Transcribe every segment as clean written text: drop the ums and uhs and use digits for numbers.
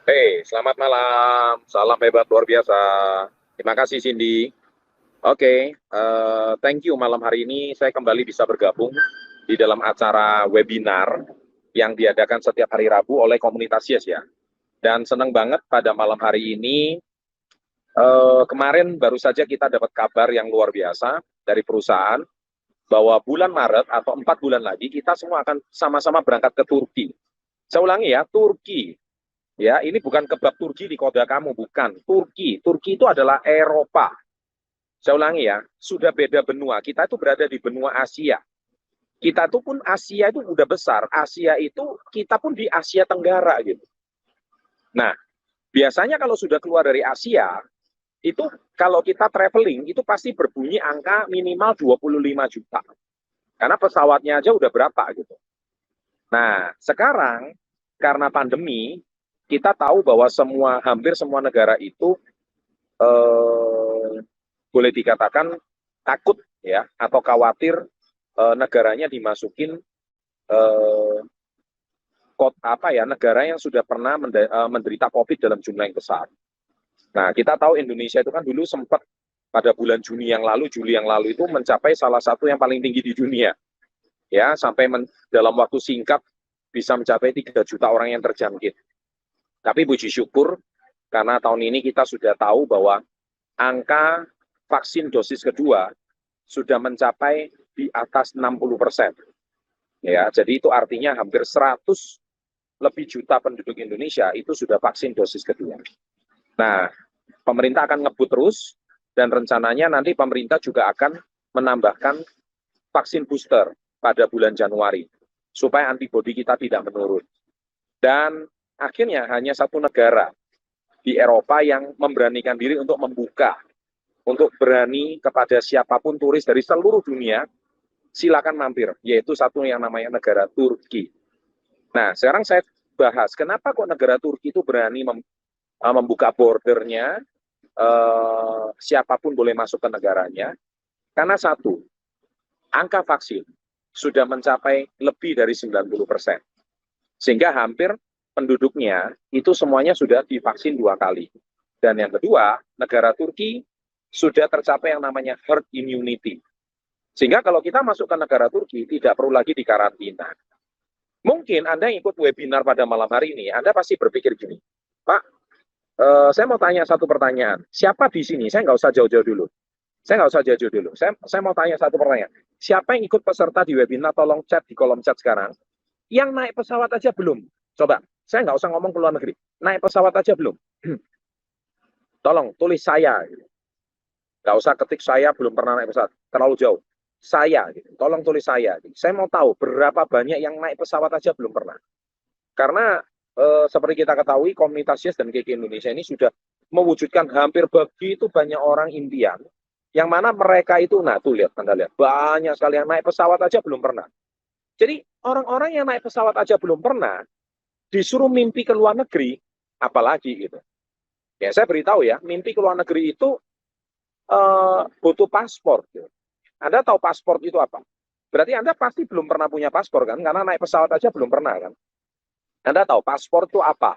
Hey, selamat malam. Salam hebat luar biasa. Terima kasih Cindy. Oke, thank you malam hari ini saya kembali bisa bergabung di dalam acara webinar yang diadakan setiap hari Rabu oleh komunitas Yes ya. Dan senang banget pada malam hari ini, kemarin baru saja kita dapat kabar yang luar biasa dari perusahaan bahwa bulan Maret atau 4 bulan lagi kita semua akan sama-sama berangkat ke Turki. Saya ulangi ya, Turki. Ya, ini bukan kebab Turki di kota kamu, bukan. Turki. Turki itu adalah Eropa. Saya ulangi ya, sudah beda benua. Kita itu berada di benua Asia. Kita itu pun Asia itu udah besar. Asia itu kita pun di Asia Tenggara gitu. Nah, biasanya kalau sudah keluar dari Asia, itu kalau kita traveling itu pasti berbunyi angka minimal 25 juta. Karena pesawatnya aja udah berapa gitu. Nah, sekarang karena pandemi, kita tahu bahwa hampir semua negara itu eh, boleh dikatakan takut ya atau khawatir negaranya dimasukin eh, apa ya negara yang sudah pernah menderita COVID dalam jumlah yang besar. Nah, kita tahu Indonesia itu kan dulu sempat pada bulan Juni yang lalu, Juli yang lalu itu mencapai salah satu yang paling tinggi di dunia, ya sampai dalam waktu singkat bisa mencapai 3 juta orang yang terjangkit. Tapi puji syukur karena tahun ini kita sudah tahu bahwa angka vaksin dosis kedua sudah mencapai di atas 60%. Ya, jadi itu artinya hampir 100 lebih juta penduduk Indonesia itu sudah vaksin dosis kedua. Nah, pemerintah akan ngebut terus dan rencananya nanti pemerintah juga akan menambahkan vaksin booster pada bulan Januari supaya antibodi kita tidak menurun. Dan akhirnya hanya satu negara di Eropa yang memberanikan diri untuk membuka, untuk berani kepada siapapun turis dari seluruh dunia, silakan mampir, yaitu satu yang namanya negara Turki. Nah, sekarang saya bahas kenapa kok negara Turki itu berani membuka bordernya, siapapun boleh masuk ke negaranya. Karena satu, angka vaksin sudah mencapai lebih dari 90%. Sehingga hampir penduduknya itu semuanya sudah divaksin 2 kali. Dan yang kedua, negara Turki sudah tercapai yang namanya herd immunity. Sehingga kalau kita masuk ke negara Turki, tidak perlu lagi dikarantina. Mungkin Anda yang ikut webinar pada malam hari ini, Anda pasti berpikir gini, Pak, saya mau tanya satu pertanyaan. Siapa di sini? Saya nggak usah jauh-jauh dulu. Saya nggak usah jauh-jauh dulu. Saya mau tanya satu pertanyaan. Siapa yang ikut peserta di webinar, tolong chat di kolom chat sekarang. Yang naik pesawat aja belum? Coba, saya nggak usah ngomong ke luar negeri. Naik pesawat aja belum? Tolong tulis saya. Nggak usah ketik saya belum pernah naik pesawat. Terlalu jauh. Saya, tolong tulis saya. Saya mau tahu berapa banyak yang naik pesawat aja belum pernah. Karena seperti kita ketahui, komunitas Yes dan KK Indonesia ini sudah mewujudkan hampir begitu banyak orang impian, yang mana mereka itu, nah tuh lihat, Anda lihat, banyak sekali yang naik pesawat aja belum pernah. Jadi orang-orang yang naik pesawat aja belum pernah, disuruh mimpi ke luar negeri, apalagi gitu. Ya saya beritahu ya, mimpi ke luar negeri itu butuh paspor. Gitu. Anda tahu paspor itu apa? Berarti Anda pasti belum pernah punya paspor kan? Karena naik pesawat aja belum pernah kan? Anda tahu paspor itu apa?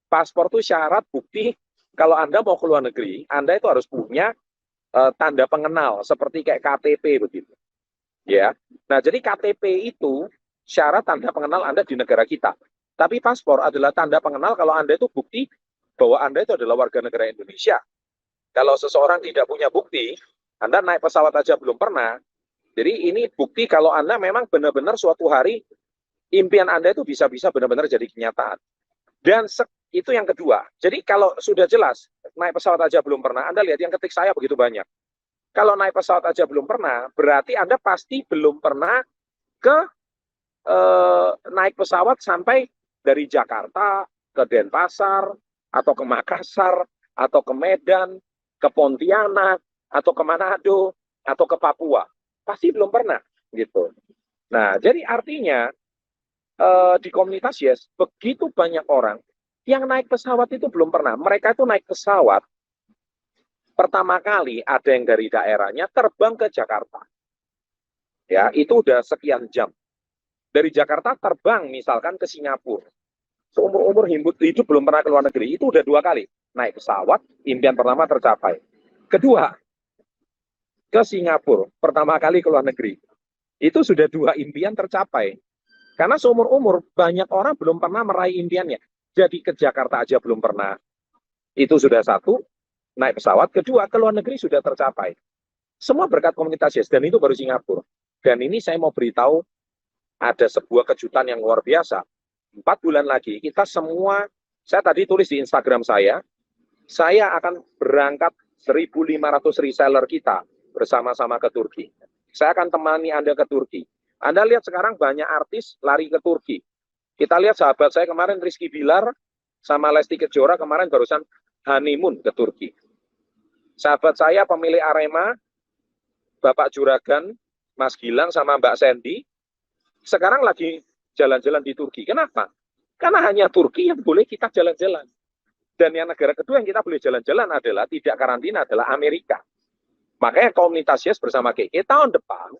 Paspor itu syarat bukti kalau Anda mau ke luar negeri, Anda itu harus punya tanda pengenal seperti kayak KTP begitu. Ya. Nah, jadi KTP itu syarat tanda pengenal Anda di negara kita. Tapi paspor adalah tanda pengenal kalau Anda itu bukti bahwa Anda itu adalah warga negara Indonesia. Kalau seseorang tidak punya bukti, Anda naik pesawat aja belum pernah. Jadi ini bukti kalau Anda memang benar-benar suatu hari impian Anda itu bisa-bisa benar-benar jadi kenyataan. Dan itu yang kedua. Jadi kalau sudah jelas naik pesawat aja belum pernah, Anda lihat yang ketik saya begitu banyak. Kalau naik pesawat aja belum pernah, berarti Anda pasti belum pernah ke naik pesawat sampai dari Jakarta ke Denpasar atau ke Makassar atau ke Medan, ke Pontianak atau ke Manado atau ke Papua. Pasti belum pernah gitu. Nah, jadi artinya di komunitas Yes begitu banyak orang yang naik pesawat itu belum pernah. Mereka itu naik pesawat pertama kali ada yang dari daerahnya terbang ke Jakarta. Ya, itu udah sekian jam. Dari Jakarta terbang misalkan ke Singapura. seumur-umur hidup belum pernah ke luar negeri, itu udah 2 kali naik pesawat, impian pertama tercapai. Kedua, ke Singapura, pertama kali ke luar negeri. Itu sudah 2 impian tercapai. Karena seumur-umur banyak orang belum pernah meraih impiannya. Jadi ke Jakarta aja belum pernah. Itu sudah satu, naik pesawat. Kedua, ke luar negeri sudah tercapai. Semua berkat komunitas Yes, dan itu baru Singapura. Dan ini saya mau beritahu, ada sebuah kejutan yang luar biasa. 4 bulan lagi, kita semua, saya tadi tulis di Instagram saya akan berangkat 1.500 reseller kita bersama-sama ke Turki. Saya akan temani Anda ke Turki. Anda lihat sekarang banyak artis lari ke Turki. Kita lihat sahabat saya kemarin, Rizky Bilar, sama Lesti Kejora kemarin barusan honeymoon ke Turki. Sahabat saya pemilik Arema, Bapak Juragan, Mas Gilang, sama Mbak Sandy, sekarang lagi jalan-jalan di Turki. Kenapa? Karena hanya Turki yang boleh kita jalan-jalan. Dan yang negara kedua yang kita boleh jalan-jalan adalah tidak karantina, adalah Amerika. Makanya komunitas Yes bersama KK tahun depan,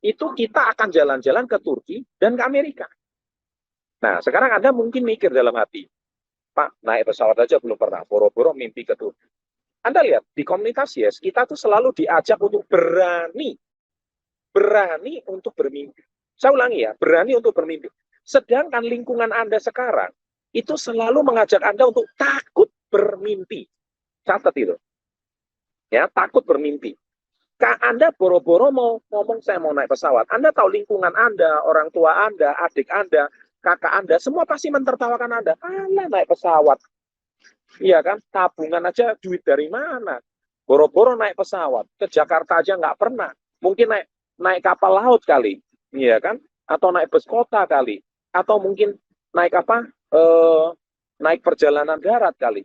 itu kita akan jalan-jalan ke Turki dan ke Amerika. Nah, sekarang Anda mungkin mikir dalam hati, Pak, naik pesawat aja belum pernah, boro-boro mimpi ke Turki. Anda lihat, di komunitas Yes, kita tuh selalu diajak untuk berani untuk bermimpi. Saya ulangi ya, berani untuk bermimpi. Sedangkan lingkungan Anda sekarang, itu selalu mengajak Anda untuk takut bermimpi. Catat itu. Ya, takut bermimpi. Anda boro-boro mau ngomong saya mau naik pesawat. Anda tahu lingkungan Anda, orang tua Anda, adik Anda, kakak Anda, semua pasti mentertawakan Anda. Alah, naik pesawat. Iya kan, tabungan aja duit dari mana? Boro-boro naik pesawat. Ke Jakarta aja nggak pernah. Mungkin naik kapal laut kali. Iya kan? Atau naik bus kota kali. Atau mungkin naik apa? Naik perjalanan darat kali.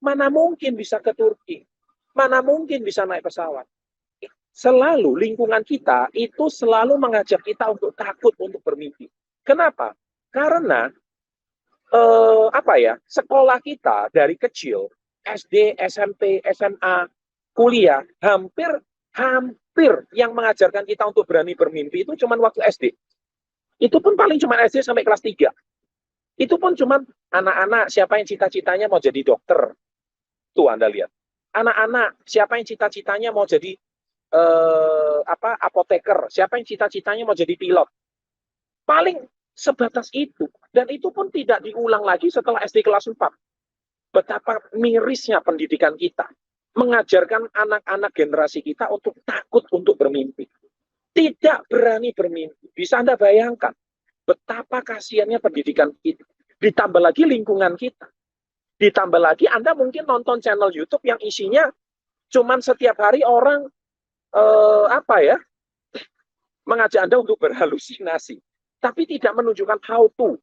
Mana mungkin bisa ke Turki? Mana mungkin bisa naik pesawat? Selalu lingkungan kita itu selalu mengajak kita untuk takut untuk bermimpi. Kenapa? Karena sekolah kita dari kecil, SD, SMP, SMA, kuliah, hampir yang mengajarkan kita untuk berani bermimpi itu cuma waktu SD. Itu pun paling cuma SD sampai kelas 3. Itu pun cuma anak-anak siapa yang cita-citanya mau jadi dokter. Tuh Anda lihat. Anak-anak siapa yang cita-citanya mau jadi apoteker, siapa yang cita-citanya mau jadi pilot. Paling sebatas itu. Dan itu pun tidak diulang lagi setelah SD kelas 4. Betapa mirisnya pendidikan kita. Mengajarkan anak-anak generasi kita untuk takut untuk bermimpi. Tidak berani bermimpi. Bisa Anda bayangkan betapa kasihannya pendidikan kita. Ditambah lagi lingkungan kita. Ditambah lagi Anda mungkin nonton channel YouTube yang isinya cuman setiap hari orang mengajak Anda untuk berhalusinasi. Tapi tidak menunjukkan how to.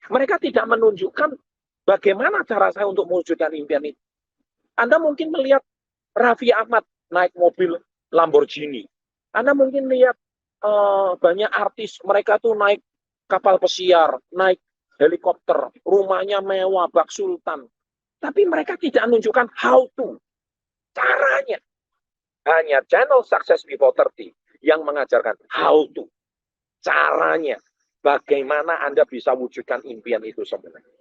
Mereka tidak menunjukkan bagaimana cara saya untuk mewujudkan impian itu. Anda mungkin melihat Raffi Ahmad naik mobil Lamborghini. Anda mungkin lihat banyak artis, mereka tuh naik kapal pesiar, naik helikopter, rumahnya mewah, bak sultan. Tapi mereka tidak menunjukkan how to. Caranya. Hanya channel Success Before 30 yang mengajarkan how to. Caranya. Bagaimana Anda bisa wujudkan impian itu sebenarnya.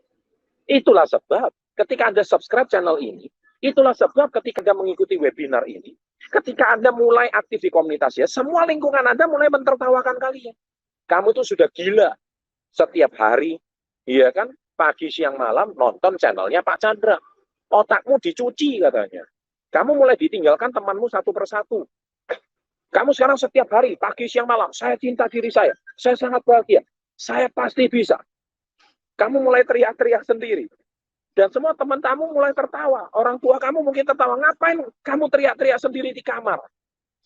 Itulah sebab ketika Anda subscribe channel ini, itulah sebab ketika Anda mengikuti webinar ini, ketika Anda mulai aktif di komunitas ya, semua lingkungan Anda mulai mentertawakan kalian. Kamu tuh sudah gila. Setiap hari, iya kan, pagi, siang, malam, nonton channelnya Pak Chandra. Otakmu dicuci katanya. Kamu mulai ditinggalkan temanmu satu persatu. Kamu sekarang setiap hari, pagi, siang, malam, saya cinta diri saya sangat bahagia, saya pasti bisa. Kamu mulai teriak-teriak sendiri. Dan semua teman kamu mulai tertawa. Orang tua kamu mungkin tertawa. Ngapain kamu teriak-teriak sendiri di kamar?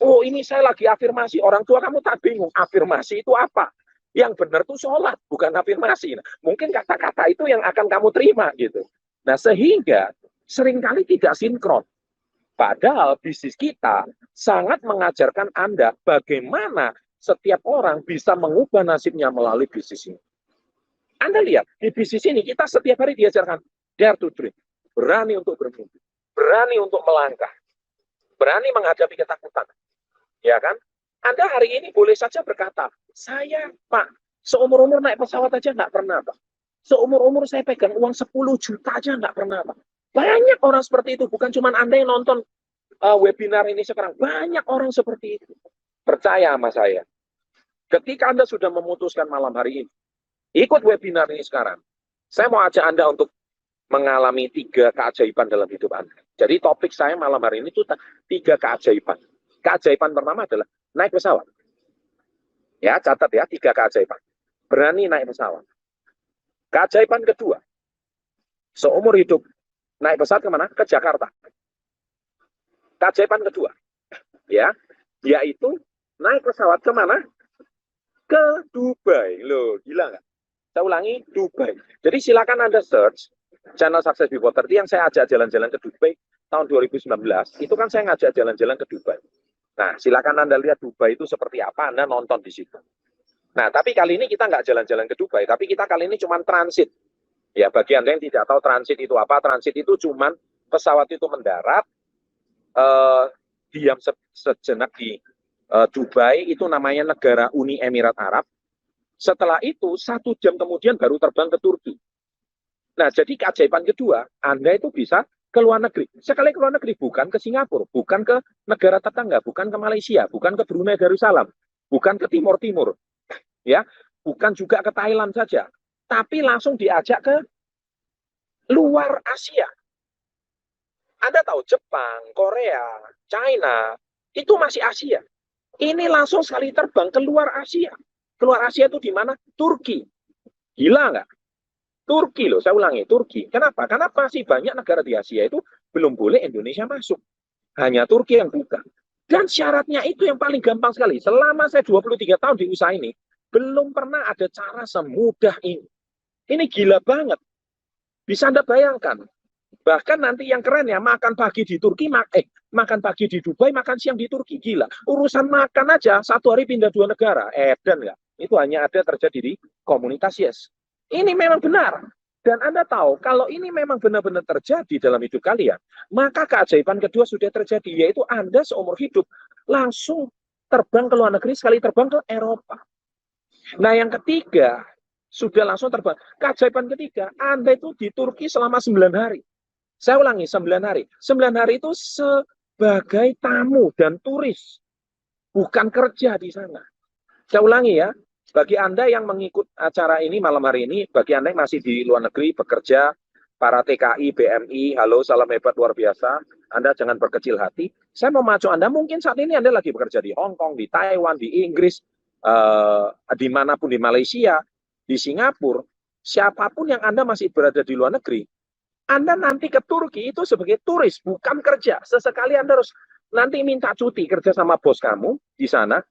Oh, ini saya lagi afirmasi. Orang tua kamu tak bingung. Afirmasi itu apa? Yang benar tuh sholat, bukan afirmasi. Nah, mungkin kata-kata itu yang akan kamu terima gitu. Nah, sehingga seringkali tidak sinkron. Padahal bisnis kita sangat mengajarkan Anda bagaimana setiap orang bisa mengubah nasibnya melalui bisnis ini. Anda lihat, di bisnis ini kita setiap hari diajarkan, dare to dream, berani untuk bermimpi, berani untuk melangkah, berani menghadapi ketakutan. Ya kan? Anda hari ini boleh saja berkata, saya Pak, seumur-umur naik pesawat aja nggak pernah Pak. Seumur-umur saya pegang uang 10 juta aja nggak pernah, Pak. Banyak orang seperti itu, bukan cuma Anda yang nonton webinar ini sekarang. Banyak orang seperti itu. Percaya sama saya. Ketika Anda sudah memutuskan malam hari ini, ikut webinar ini sekarang, saya mau ajak Anda untuk mengalami 3 keajaiban dalam hidup Anda. Jadi topik saya malam hari ini itu 3 keajaiban. Keajaiban pertama adalah naik pesawat. Ya, catat ya, 3 keajaiban. Berani naik pesawat. Keajaiban kedua, seumur hidup naik pesawat kemana? Ke Jakarta. Keajaiban kedua, ya, yaitu naik pesawat kemana? Ke Dubai. Loh, gila nggak? Saya ulangi, Dubai. Jadi silakan Anda search channel Success Before 30 yang saya ajak jalan-jalan ke Dubai tahun 2019. Itu kan saya ngajak jalan-jalan ke Dubai. Nah, silakan Anda lihat Dubai itu seperti apa, Anda nonton di situ. Nah, tapi kali ini kita nggak jalan-jalan ke Dubai, tapi kita kali ini cuma transit. Ya, bagi Anda yang tidak tahu transit itu apa, transit itu cuma pesawat itu mendarat, diam sejenak di Dubai, itu namanya negara Uni Emirat Arab. Setelah itu, 1 jam kemudian baru terbang ke Turki. Nah, jadi keajaiban kedua, Anda itu bisa ke luar negeri. Sekali ke luar negeri, bukan ke Singapura, bukan ke negara tetangga, bukan ke Malaysia, bukan ke Brunei Darussalam, bukan ke Timur-Timur, ya, bukan juga ke Thailand saja, tapi langsung diajak ke luar Asia. Anda tahu Jepang, Korea, China, itu masih Asia. Ini langsung sekali terbang ke luar Asia. Keluar Asia itu di mana? Turki. Gila nggak? Turki loh, saya ulangi, Turki. Kenapa? Karena masih banyak negara di Asia itu belum boleh Indonesia masuk. Hanya Turki yang buka. Dan syaratnya itu yang paling gampang sekali. Selama saya 23 tahun di usaha ini, belum pernah ada cara semudah ini. Ini gila banget. Bisa Anda bayangkan. Bahkan nanti yang keren ya, makan pagi di Turki, makan pagi di Dubai, makan siang di Turki. Gila. Urusan makan aja, 1 hari pindah 2 negara. Edan nggak? Itu hanya ada terjadi di komunitas Yes. Ini memang benar. Dan Anda tahu, kalau ini memang benar-benar terjadi dalam hidup kalian, maka keajaiban kedua sudah terjadi, yaitu Anda seumur hidup langsung terbang ke luar negeri, sekali terbang ke Eropa. Nah, yang ketiga, sudah langsung terbang. Keajaiban ketiga, Anda itu di Turki selama 9 hari. Saya ulangi, 9 hari. 9 hari itu sebagai tamu dan turis, bukan kerja di sana. Saya ulangi ya, bagi Anda yang mengikut acara ini malam hari ini, bagi Anda yang masih di luar negeri bekerja, para TKI, BMI, halo, salam hebat luar biasa, Anda jangan berkecil hati. Saya mau maju Anda, mungkin saat ini Anda lagi bekerja di Hong Kong, di Taiwan, di Inggris, dimanapun di Malaysia, di Singapura, siapapun yang Anda masih berada di luar negeri, Anda nanti ke Turki itu sebagai turis, bukan kerja. Sesekali Anda harus nanti minta cuti kerja sama bos kamu di sana.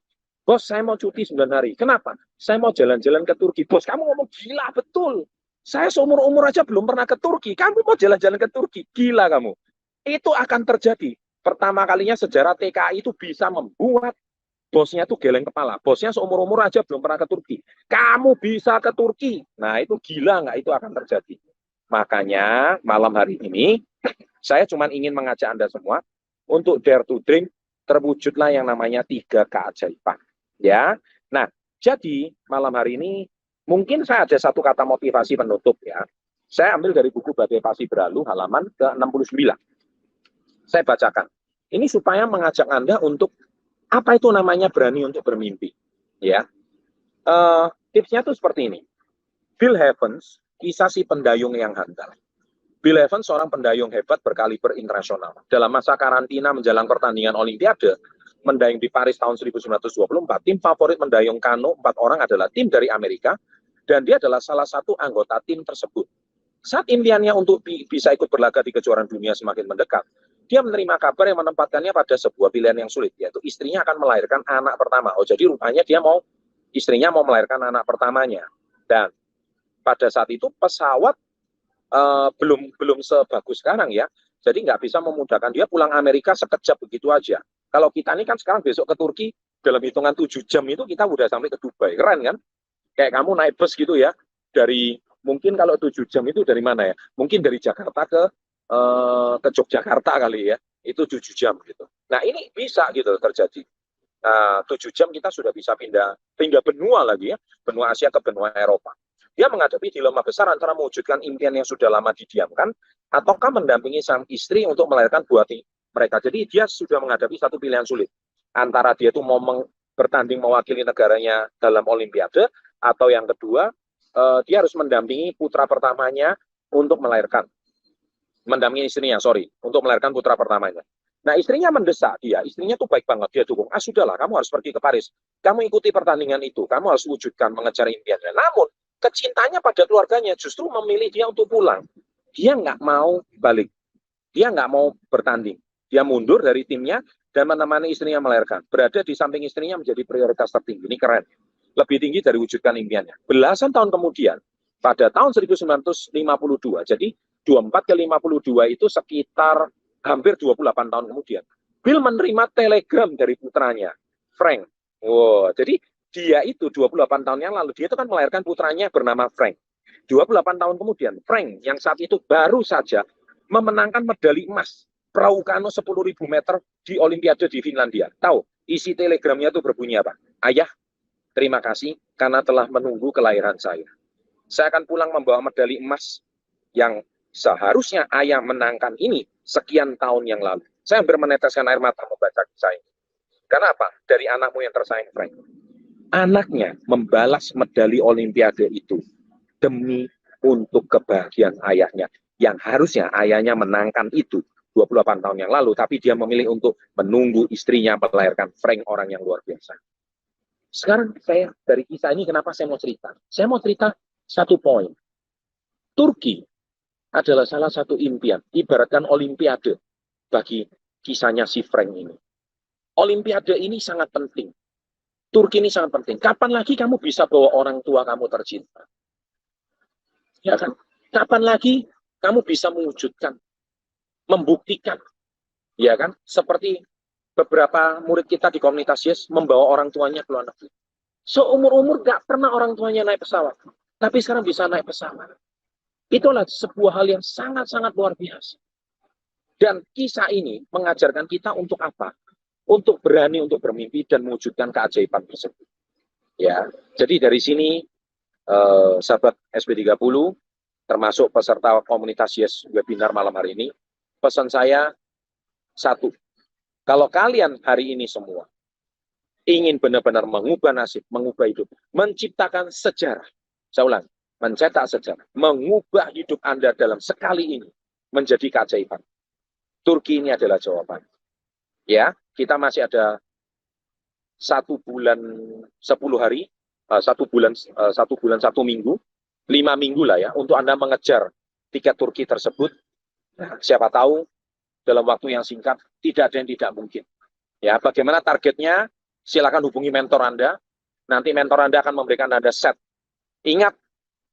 Bos, saya mau cuti 9 hari. Kenapa? Saya mau jalan-jalan ke Turki. Bos, kamu ngomong gila, betul. Saya seumur-umur aja belum pernah ke Turki. Kamu mau jalan-jalan ke Turki. Gila kamu. Itu akan terjadi. Pertama kalinya sejarah TKI itu bisa membuat bosnya tuh geleng kepala. Bosnya seumur-umur aja belum pernah ke Turki. Kamu bisa ke Turki. Nah, itu gila nggak? Itu akan terjadi. Makanya malam hari ini, saya cuma ingin mengajak Anda semua untuk dare to drink, terwujudlah yang namanya 3 keajaiban. Ya, nah, jadi malam hari ini mungkin saya ada satu kata motivasi penutup ya. Saya ambil dari buku Badai Pasti Berlalu halaman ke-69. Saya bacakan. Ini supaya mengajak Anda untuk apa itu namanya berani untuk bermimpi. Ya, tipsnya tuh seperti ini. Bill Evans, kisah si pendayung yang handal. Bill Evans seorang pendayung hebat berkaliber internasional. Dalam masa karantina menjelang pertandingan Olimpiade, mendayung di Paris tahun 1924, tim favorit mendayung kano 4 orang adalah tim dari Amerika, dan dia adalah salah satu anggota tim tersebut. Saat impiannya untuk bisa ikut berlaga di kejuaraan dunia semakin mendekat, dia menerima kabar yang menempatkannya pada sebuah pilihan yang sulit, yaitu istrinya akan melahirkan anak pertama. Oh, jadi rupanya istrinya mau melahirkan anak pertamanya. Dan pada saat itu pesawat belum sebagus sekarang ya, jadi nggak bisa memudahkan dia pulang Amerika sekejap begitu aja. Kalau kita ini kan sekarang besok ke Turki, dalam hitungan 7 jam itu kita udah sampai ke Dubai. Keren kan? Kayak kamu naik bus gitu ya, dari mungkin kalau 7 jam itu dari mana ya? Mungkin dari Jakarta ke Yogyakarta kali ya, itu 7 jam gitu. Nah ini bisa gitu terjadi. 7 jam kita sudah bisa pindah benua lagi ya, benua Asia ke benua Eropa. Dia menghadapi dilema besar antara mewujudkan impian yang sudah lama didiamkan, ataukah mendampingi sang istri untuk melahirkan buah mereka. Jadi dia sudah menghadapi satu pilihan sulit. Antara dia itu mau bertanding mewakili negaranya dalam Olimpiade, atau yang kedua, dia harus mendampingi putra pertamanya untuk melahirkan. Mendampingi istrinya, untuk melahirkan putra pertamanya. Nah, istrinya mendesak dia, istrinya tuh baik banget, dia dukung. Sudahlah, kamu harus pergi ke Paris. Kamu ikuti pertandingan itu, kamu harus wujudkan, mengejar impiannya. Namun, kecintanya pada keluarganya justru memilih dia untuk pulang. Dia nggak mau balik. Dia nggak mau bertanding. Dia mundur dari timnya dan menemani istrinya melahirkan. Berada di samping istrinya menjadi prioritas tertinggi. Ini keren. Lebih tinggi dari wujudkan impiannya. Belasan tahun kemudian, pada tahun 1952, jadi 24 ke 52 itu sekitar hampir 28 tahun kemudian, Bill menerima telegram dari putranya, Frank. Wow, jadi dia itu 28 tahun yang lalu, dia itu kan melahirkan putranya bernama Frank. 28 tahun kemudian, Frank yang saat itu baru saja memenangkan medali emas perahu kano 10.000 meter di Olimpiade di Finlandia. Tahu, isi telegramnya itu berbunyi apa? Ayah, terima kasih karena telah menunggu kelahiran saya. Saya akan pulang membawa medali emas yang seharusnya ayah menangkan ini sekian tahun yang lalu. Saya hampir meneteskan air mata membaca kisah ini. Karena apa? Dari anakmu yang tersayang, Frank. Anaknya membalas medali Olimpiade itu demi untuk kebahagiaan ayahnya. Yang harusnya ayahnya menangkan itu 28 tahun yang lalu, tapi dia memilih untuk menunggu istrinya melahirkan. Frank orang yang luar biasa. Sekarang saya dari kisah ini kenapa saya mau cerita? Saya mau cerita satu poin. Turki adalah salah satu impian, ibaratkan Olimpiade bagi kisahnya si Frank ini. Olimpiade ini sangat penting. Turki ini sangat penting. Kapan lagi kamu bisa bawa orang tua kamu tercinta? Ya kan? Kapan lagi kamu bisa mewujudkan, membuktikan, ya kan? Seperti beberapa murid kita di komunitas Yes membawa orang tuanya ke luar negeri. Seumur-umur gak pernah orang tuanya naik pesawat, tapi sekarang bisa naik pesawat. Itulah sebuah hal yang sangat-sangat luar biasa. Dan kisah ini mengajarkan kita untuk apa? Untuk berani untuk bermimpi dan mewujudkan keajaiban tersebut. Ya, jadi dari sini sahabat SP30 termasuk peserta komunitas Yes webinar malam hari ini, pesan saya satu. Kalau kalian hari ini semua ingin benar-benar mengubah nasib, mengubah hidup, menciptakan sejarah. Saya ulang, mencetak sejarah, mengubah hidup Anda dalam sekali ini menjadi keajaiban. Turki ini adalah jawaban. Ya, kita masih ada 1 bulan 10 hari, 1 bulan 1 minggu, 5 minggu lah ya, untuk Anda mengejar tiket Turki tersebut. Nah, siapa tahu dalam waktu yang singkat tidak ada yang tidak mungkin. Ya, bagaimana targetnya? Silakan hubungi mentor Anda. Nanti mentor Anda akan memberikan Anda set. Ingat,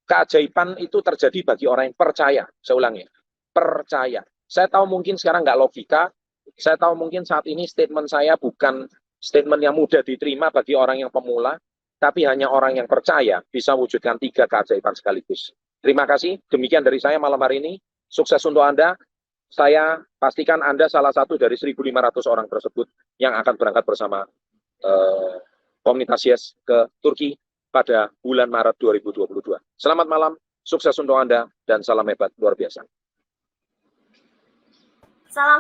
keajaiban itu terjadi bagi orang yang percaya. Saya ulangi, percaya. Saya tahu mungkin sekarang nggak logika. Saya tahu mungkin saat ini statement saya bukan statement yang mudah diterima bagi orang yang pemula, tapi hanya orang yang percaya bisa wujudkan 3 keajaiban sekaligus. Terima kasih. Demikian dari saya malam hari ini. Sukses untuk Anda. Saya pastikan Anda salah satu dari 1.500 orang tersebut yang akan berangkat bersama komunitas Yes ke Turki pada bulan Maret 2022. Selamat malam, sukses untuk Anda, dan salam hebat luar biasa. Salam